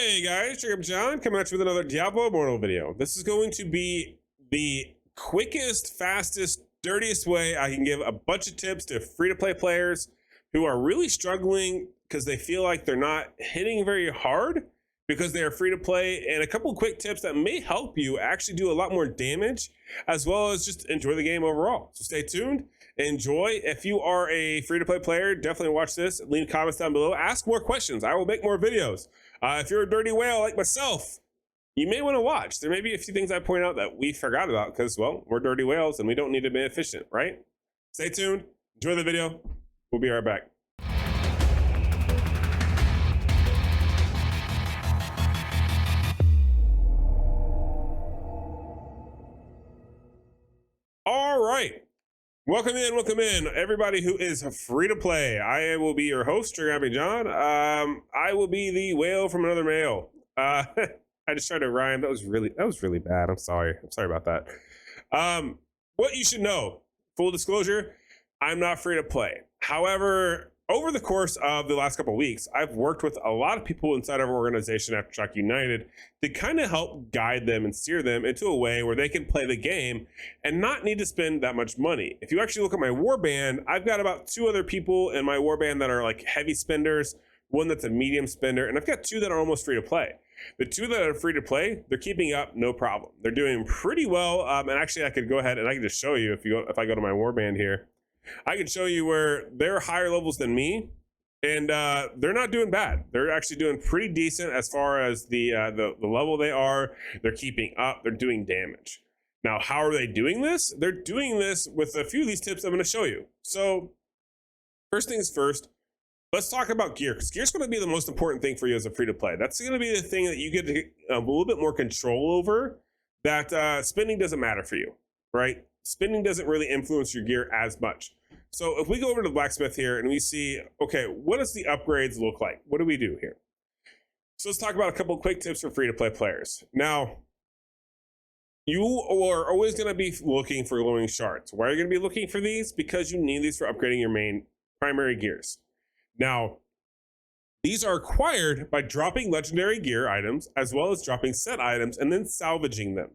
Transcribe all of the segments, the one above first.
Hey guys, I'm John coming at you with another Diablo Immortal video. This is going to be the quickest, fastest, dirtiest way I can give a bunch of tips to free-to-play players who are really struggling because they feel like they're not hitting very hard because they are free-to-play, and a couple quick tips that may help you actually do a lot more damage as well as just enjoy the game overall. So stay tuned. Enjoy. If you are a free-to-play player, definitely watch this. Leave comments down below. Ask more questions. I will make more videos. If you're a dirty whale like myself, you may want to watch. There may be a few things I point out that we forgot about because, well, we're dirty whales and we don't need to be efficient, right? Stay tuned. Enjoy the video. We'll be right back. All right. Welcome in, everybody who is free to play. I will be your host, Trigger John. I will be the whale from another male. I just tried to rhyme. That was really bad. I'm sorry about that. What you should know, full disclosure, I'm not free to play. However, over the course of the last couple of weeks, I've worked with a lot of people inside of our organization Aftershock United to kind of help guide them and steer them into a way where they can play the game and not need to spend that much money. If you actually look at my warband, I've got about 2 other people in my warband that are like heavy spenders, one that's a medium spender, and I've got 2 that are almost free to play. The 2 that are free to play, they're keeping up no problem. They're doing pretty well, and actually I could go ahead and I can just show you if I go to my warband here. I can show you where they're higher levels than me, and they're not doing bad. They're actually doing pretty decent as far as the level they are. They're keeping up. They're doing damage. Now, how are they doing this? They're doing this with a few of these tips I'm going to show you. So, first things first, let's talk about gear, because gear is going to be the most important thing for you as a free-to-play. That's going to be the thing that you get to a little bit more control over. That spending doesn't matter for you, right? Spending doesn't really influence your gear as much. So if we go over to the blacksmith here and we see, okay, what does the upgrades look like? What do we do here? So let's talk about a couple of quick tips for free-to-play players. Now, you are always going to be looking for glowing shards. Why are you going to be looking for these? Because you need these for upgrading your main primary gears. Now, these are acquired by dropping legendary gear items as well as dropping set items and then salvaging them.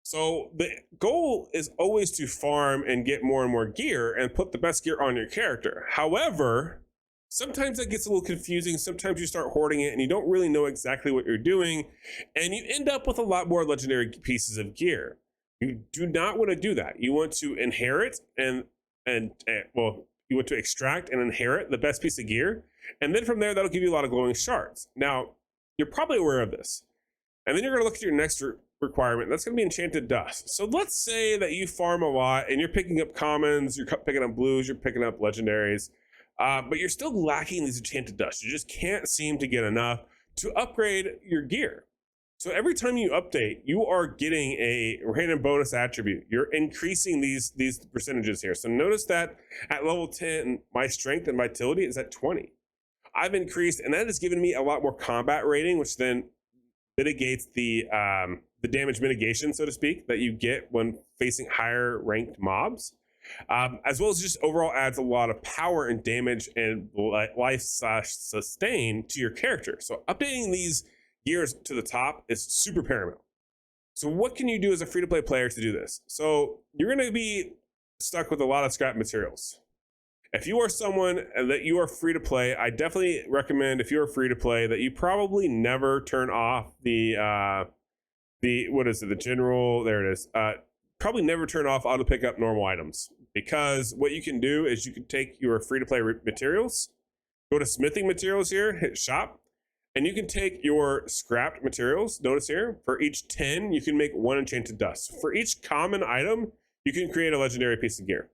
So the goal is always to farm and get more and more gear and put the best gear on your character. However, sometimes that gets a little confusing. Sometimes you start hoarding it and you don't really know exactly what you're doing, and you end up with a lot more legendary pieces of gear. You do not want to do that. You want to inherit you want to extract and inherit the best piece of gear, and then from there that'll give you a lot of glowing shards. Now, you're probably aware of this, and then you're going to look at your next requirement. That's going to be enchanted dust. So let's say that you farm a lot and you're picking up commons, you're picking up blues, you're picking up legendaries, but you're still lacking these enchanted dust. You just can't seem to get enough to upgrade your gear. So every time you update, you are getting a random bonus attribute. You're increasing these percentages here. So notice that at level 10, my strength and vitality is at 20. I've increased, and that has given me a lot more combat rating, which then mitigates the damage mitigation, so to speak, that you get when facing higher ranked mobs, as well as just overall adds a lot of power and damage and life/sustain to your character. So updating these gears to the top is super paramount. So what can you do as a free-to-play player to do this? So you're going to be stuck with a lot of scrap materials. If you are someone that you are free to play, I definitely recommend, if you're free to play, that you probably never turn off the general, there it is. Probably never turn off auto pick up normal items, because what you can do is you can take your free to play materials, go to smithing materials here, hit shop, and you can take your scrapped materials. Notice here, for each 10, you can make 1 enchanted dust. For each common item, you can create a legendary piece of gear.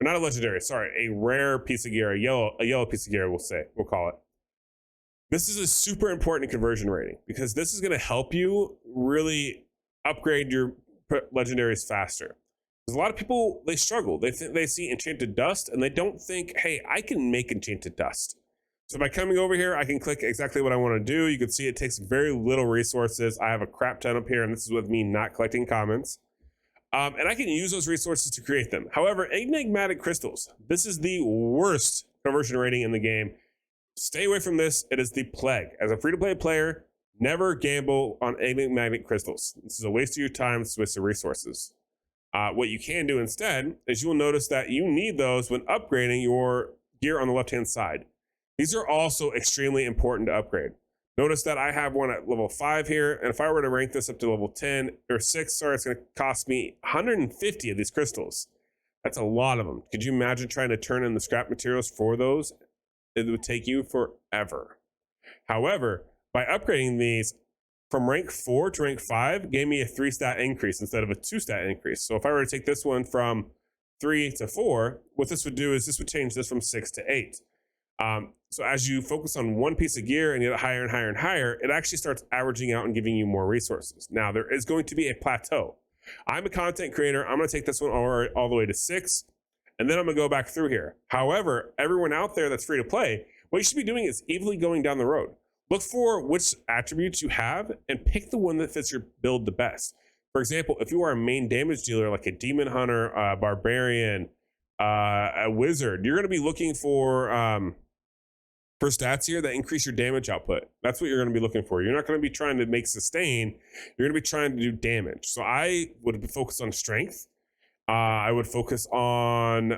Or not a legendary, sorry, a rare piece of gear, a yellow piece of gear, we'll call it. This is a super important conversion rating, because this is going to help you really upgrade your legendaries faster. Because a lot of people, they struggle. They see enchanted dust and they don't think, hey, I can make enchanted dust. So by coming over here, I can click exactly what I want to do. You can see it takes very little resources. I have a crap ton up here, and this is with me not collecting commons. And I can use those resources to create them. However, Enigmatic Crystals, this is the worst conversion rating in the game. Stay away from this. It is the plague. As a free-to-play player, never gamble on Enigmatic Crystals. This is a waste of your time. It's a waste of resources. What you can do instead is you will notice that you need those when upgrading your gear on the left-hand side. These are also extremely important to upgrade. Notice that I have one at level 5 here, and if I were to rank this up to level 10 or 6, sorry, it's going to cost me 150 of these crystals. That's a lot of them. Could you imagine trying to turn in the scrap materials for those? It would take you forever. However, by upgrading these from rank 4 to rank 5, gave me a 3 stat increase instead of a 2 stat increase. So if I were to take this one from 3 to 4, what this would do is this would change this from 6 to 8. So as you focus on one piece of gear and you get higher and higher and higher, it actually starts averaging out and giving you more resources. Now, there is going to be a plateau. I'm a content creator. I'm going to take this one all the way to 6, and then I'm going to go back through here. However, everyone out there that's free to play, what you should be doing is evenly going down the road. Look for which attributes you have and pick the one that fits your build the best. For example, if you are a main damage dealer like a demon hunter, a barbarian, a wizard, you're going to be looking for stats here that increase your damage output. That's what you're going to be looking for. You're not going to be trying to make sustain. You're going to be trying to do damage. So I would focus on strength. I would focus on,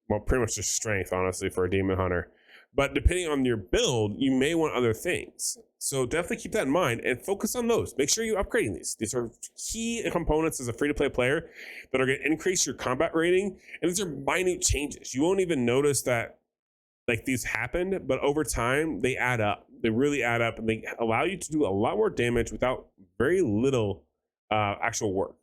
well, pretty much just strength, honestly, for a demon hunter. But depending on your build, you may want other things. So definitely keep that in mind and focus on those. Make sure you're upgrading these. These are key components as a free-to-play player that are going to increase your combat rating. And these are minute changes. You won't even notice that like these happened, but over time they add up. They really add up, and they allow you to do a lot more damage without very little actual work.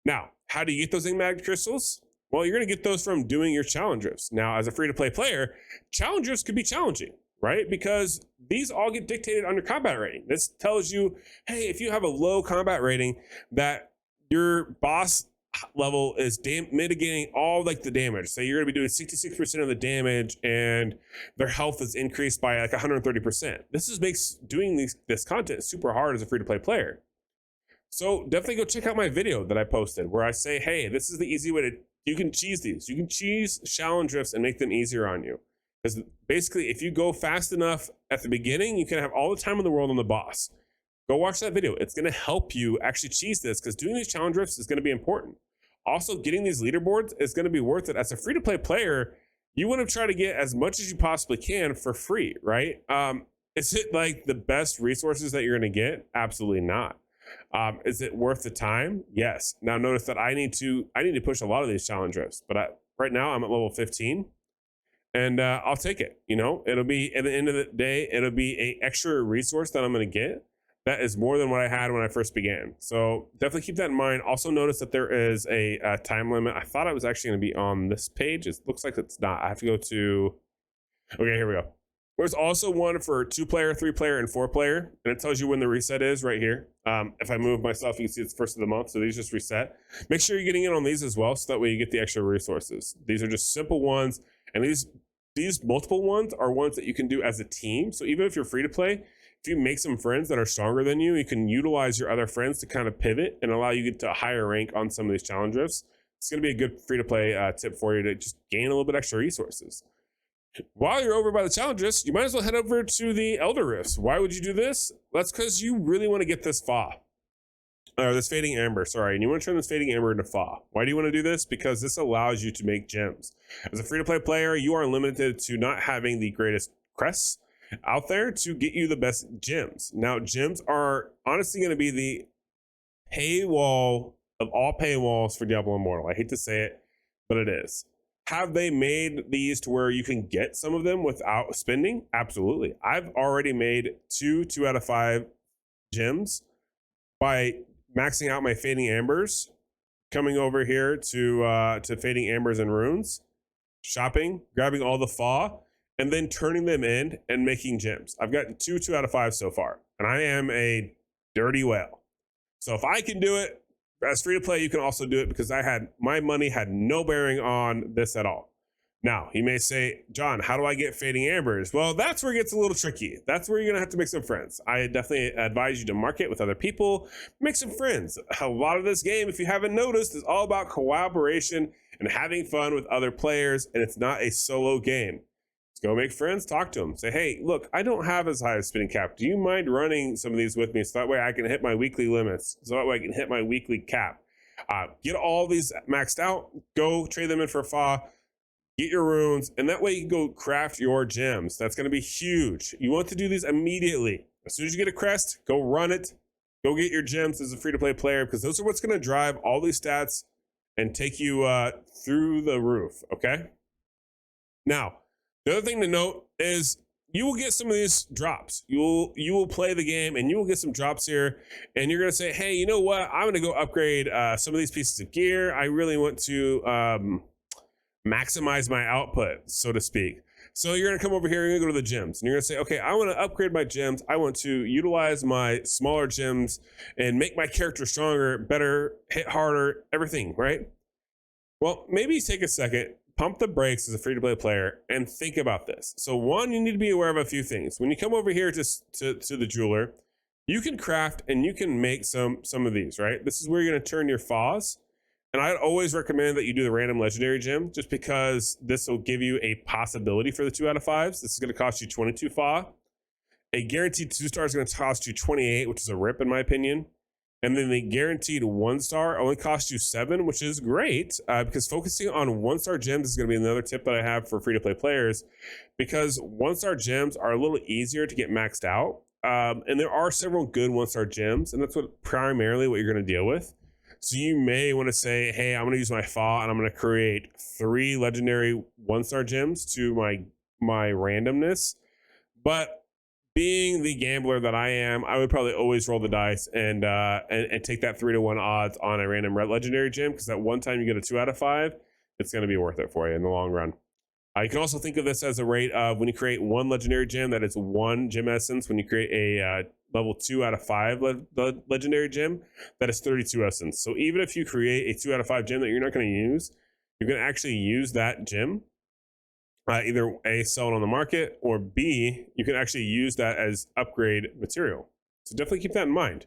Now, how do you get those Enigmatic Crystals? Well, you're going to get those from doing your challenge drifts. Now, as a free-to-play player, challenge drifts could be challenging, right? Because these all get dictated on your combat rating. This tells you, hey, if you have a low combat rating, that your boss level is mitigating all like the damage. So you're going to be doing 66% of the damage, and their health is increased by like 130%. This makes doing this content super hard as a free-to-play player. So definitely go check out my video that I posted where I say, hey, this is the easy way to, you can cheese these. You can cheese challenge drifts and make them easier on you. Because basically, if you go fast enough at the beginning, you can have all the time in the world on the boss. Go watch that video. It's going to help you actually cheese this, because doing these challenge drifts is going to be important. Also, getting these leaderboards is going to be worth it. As a free-to-play player, you want to try to get as much as you possibly can for free, right? Is it like the best resources that you're going to get? Absolutely not. Is it worth the time? Yes. Now notice that I need to push a lot of these challenge drifts, but right now I'm at level 15, and I'll take it. You know, it'll be at the end of the day, it'll be a extra resource that I'm going to get. That is more than what I had when I first began. So definitely keep that in mind. Also notice that there is a time limit. I thought I was actually going to be on this page. It looks like it's not. I have to go to, okay, here we go. There's also one for 2-player, 3-player, and 4-player, and it tells you when the reset is right here. If I move myself, you can see it's first of the month, so these just reset. Make sure you're getting in on these as well, so that way you get the extra resources. These are just simple ones, and these multiple ones are ones that you can do as a team. So even if you're free to play, if you make some friends that are stronger than you, you can utilize your other friends to kind of pivot and allow you to get to a higher rank on some of these challenge drifts. It's going to be a good free to play tip for you to just gain a little bit extra resources. While you're over by the challenges, you might as well head over to the Elder Rifts. Why would you do this? That's because you really want to get this Fa. Or this Fading Amber, sorry. And you want to turn this Fading Amber into Fa. Why do you want to do this? Because this allows you to make gems. As a free-to-play player, you are limited to not having the greatest crests out there to get you the best gems. Now, gems are honestly going to be the paywall of all paywalls for Diablo Immortal. I hate to say it, but it is. Have they made these to where you can get some of them without spending? Absolutely. I've already made 2 out of 5 gems by maxing out my Fading Ambers, coming over here to Fading Ambers and Runes, shopping, grabbing all the Fa, and then turning them in and making gems. I've got 2 out of 5 so far, and I am a dirty whale. So if I can do it, as free to play, you can also do it, because my money had no bearing on this at all. Now, you may say, John, how do I get Fading Ambers? Well, that's where it gets a little tricky. That's where you're going to have to make some friends. I definitely advise you to market with other people, make some friends. A lot of this game, if you haven't noticed, is all about collaboration and having fun with other players, and it's not a solo game. Go make friends, talk to them, say, hey, look, I don't have as high a spinning cap. Do you mind running some of these with me so that way I can hit my weekly limits, so that way I can hit my weekly cap? Get all these maxed out, go trade them in for a FA, get your runes, and that way you can go craft your gems. That's going to be huge. You want to do these immediately. As soon as you get a crest, go run it, go get your gems as a free-to-play player, because those are what's going to drive all these stats and take you through the roof, okay? Now, the other thing to note is you will get some of these drops. You will play the game and you will get some drops here, and you're going to say, hey, you know what? I'm going to go upgrade some of these pieces of gear. I really want to maximize my output, so to speak. So you're going to come over here, you're going to go to the gyms, and you're going to say, okay, I want to upgrade my gyms. I want to utilize my smaller gyms and make my character stronger, better, hit harder, everything, right? Well, maybe take a second, pump the brakes as a free-to-play player, and think about this. So one, you need to be aware of a few things. When you come over here to the jeweler, you can craft and you can make some of these, right? This is where you're going to turn your FAs. And I'd always recommend that you do the random legendary gem, just because this will give you a possibility for the 2 out of 5s. This is going to cost you 22 FA. A guaranteed 2-star is going to cost you 28, which is a rip in my opinion. And then the guaranteed 1-star only costs you 7, which is great, because focusing on 1-star gems is going to be another tip that I have for free-to-play players, because 1-star gems are a little easier to get maxed out. And there are several good 1-star gems, and that's primarily what you're going to deal with. So you may want to say, hey, I'm going to use my FA and I'm going to create 3 legendary 1-star gems to my randomness. But being the gambler that I am, I would probably always roll the dice and take that 3-to-1 odds on a random legendary gem, because that one time you get a 2 out of 5, it's going to be worth it for you in the long run. You can also think of this as a rate of when you create 1 legendary gem, that is 1 gem essence. When you create a level 2 out of 5 legendary gem, that is 32 essence. So even if you create a 2 out of 5 gem that you're not going to use, you're going to actually use that gem. Either A, sell it on the market, or B, you can actually use that as upgrade material. So definitely keep that in mind.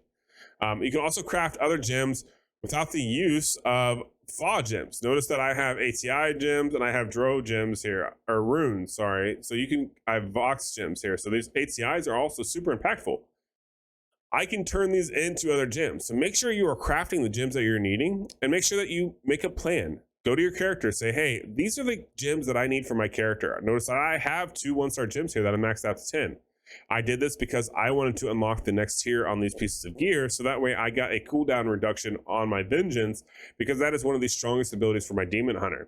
You can also craft other gems without the use of FA gems. Notice that I have ATI gems and I have Dro gems here, or runes, sorry. So I have Vox gems here. So these ATIs are also super impactful. I can turn these into other gems. So make sure you are crafting the gems that you're needing, and make sure that you make a plan. Go to your character, say, hey, these are the gems that I need for my character. Notice that I have 2 1-star gems here that I'm maxed out to 10. I did this because I wanted to unlock the next tier on these pieces of gear, so that way I got a cooldown reduction on my vengeance, because that is one of the strongest abilities for my demon hunter.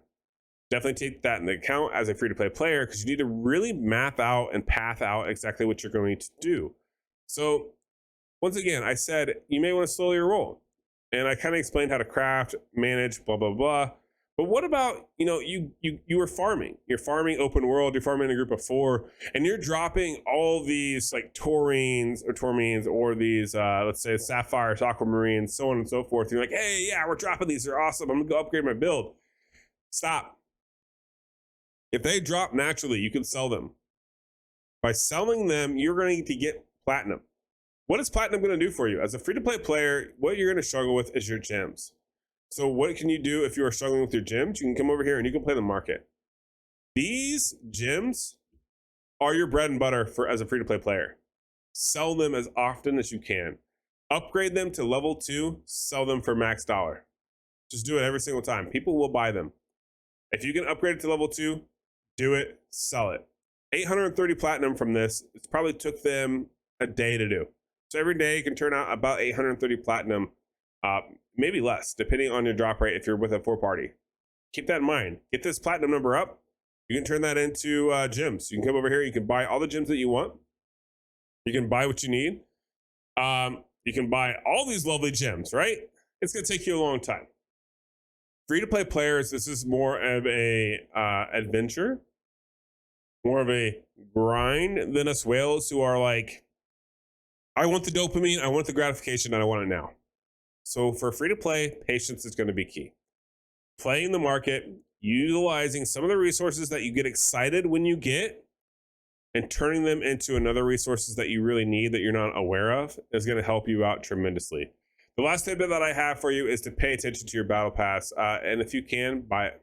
Definitely take that into account as a free-to-play player, because you need to really map out and path out exactly what you're going to do. So once again, I said you may want to slow your roll, and I kind of explained how to craft, manage, blah blah blah. But what about, you were farming. You're farming open world, you're farming a group of 4, and you're dropping all these like taurines or these, let's say sapphires, aquamarines, so on and so forth. You're like, hey, yeah, we're dropping these. They're awesome. I'm going to go upgrade my build. Stop. If they drop naturally, you can sell them. By selling them, you're going to get platinum. What is platinum going to do for you? As a free-to-play player, what you're going to struggle with is your gems. So what can you do if you are struggling with your gems? You can come over here and you can play the market. These gems are your bread and butter as a free-to-play player. Sell them as often as you can. Upgrade them to level 2, sell them for max dollar. Just do it every single time. People will buy them. If you can upgrade it to level 2, do it, sell it. 830 platinum from this, it probably took them a day to do. So every day you can turn out about 830 platinum. Maybe less, depending on your drop rate if you're with a 4-party. Keep that in mind. Get this platinum number up. You can turn that into gems. You can come over here. You can buy all the gems that you want. You can buy what you need. You can buy all these lovely gems, right? It's going to take you a long time. Free-to-play players, this is more of a adventure, more of a grind than us whales who are like, I want the dopamine, I want the gratification, and I want it now. So for free-to-play, patience is going to be key. Playing the market, utilizing some of the resources that you get excited when you get, and turning them into another resources that you really need that you're not aware of is going to help you out tremendously. The last tip that I have for you is to pay attention to your battle pass, and if you can, buy it.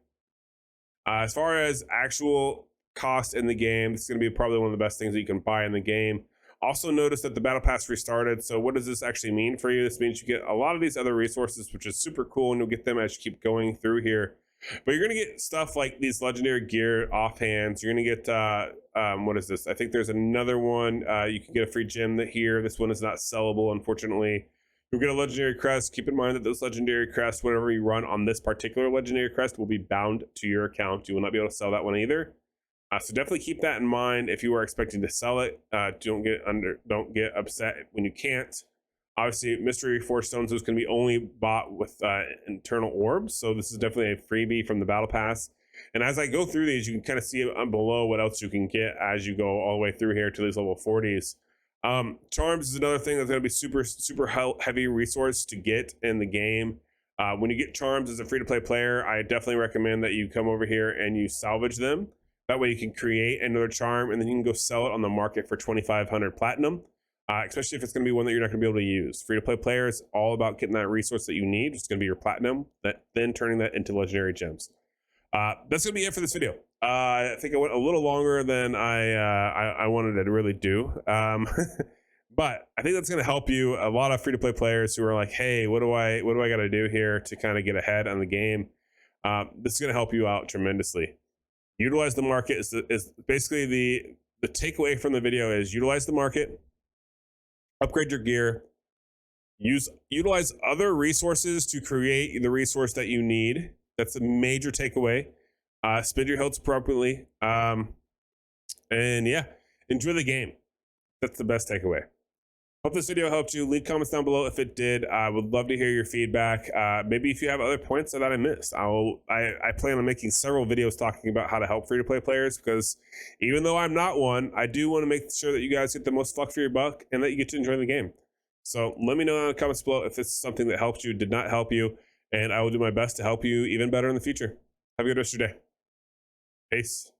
As far as actual cost in the game. This is going to be probably one of the best things that you can buy in the game. Also notice that the battle pass restarted. So what does this actually mean for you? This means you get a lot of these other resources, which is super cool, and you'll get them as you keep going through here. But you're going to get stuff like these legendary gear offhands. You're going to get, what is this? I think there's another one. You can get a free gem here. This one is not sellable, unfortunately. You'll get a legendary crest. Keep in mind that those legendary crests, whenever you run on this particular legendary crest, will be bound to your account. You will not be able to sell that one either. So definitely keep that in mind if you are expecting to sell it. Don't get upset when you can't. Obviously, mystery force stones is going to be only bought with internal orbs, so this is definitely a freebie from the battle pass. And as I go through these, you can kind of see below what else you can get as you go all the way through here to these level 40s. Charms is another thing that's going to be super heavy resource to get in the game. When you get charms as a free-to-play player, I definitely recommend that you come over here and you salvage them. That way you can create another charm and then you can go sell it on the market for 2,500 platinum, especially if it's going to be one that you're not going to be able to use. Free-to-play player is all about getting that resource that you need. It's going to be your platinum, then turning that into legendary gems. That's going to be it for this video. I think I went a little longer than I wanted to really do. But I think that's going to help you. A lot of free-to-play players who are like, hey, what do I got to do here to kind of get ahead on the game? This is going to help you out tremendously. Utilize the market is basically the takeaway from the video is utilize the market, upgrade your gear, utilize other resources to create the resource that you need. That's a major takeaway. Spend your hilts appropriately. And yeah, enjoy the game. That's the best takeaway. Hope this video helped you. Leave comments down below if it did. I would love to hear your feedback. Maybe if you have other points that I missed. I plan on making several videos talking about how to help free-to-play players, because even though I'm not one, I do want to make sure that you guys get the most fuck for your buck and that you get to enjoy the game. So let me know in the comments below if this is something that helped you, did not help you, and I will do my best to help you even better in the future. Have a good rest of your day. Peace.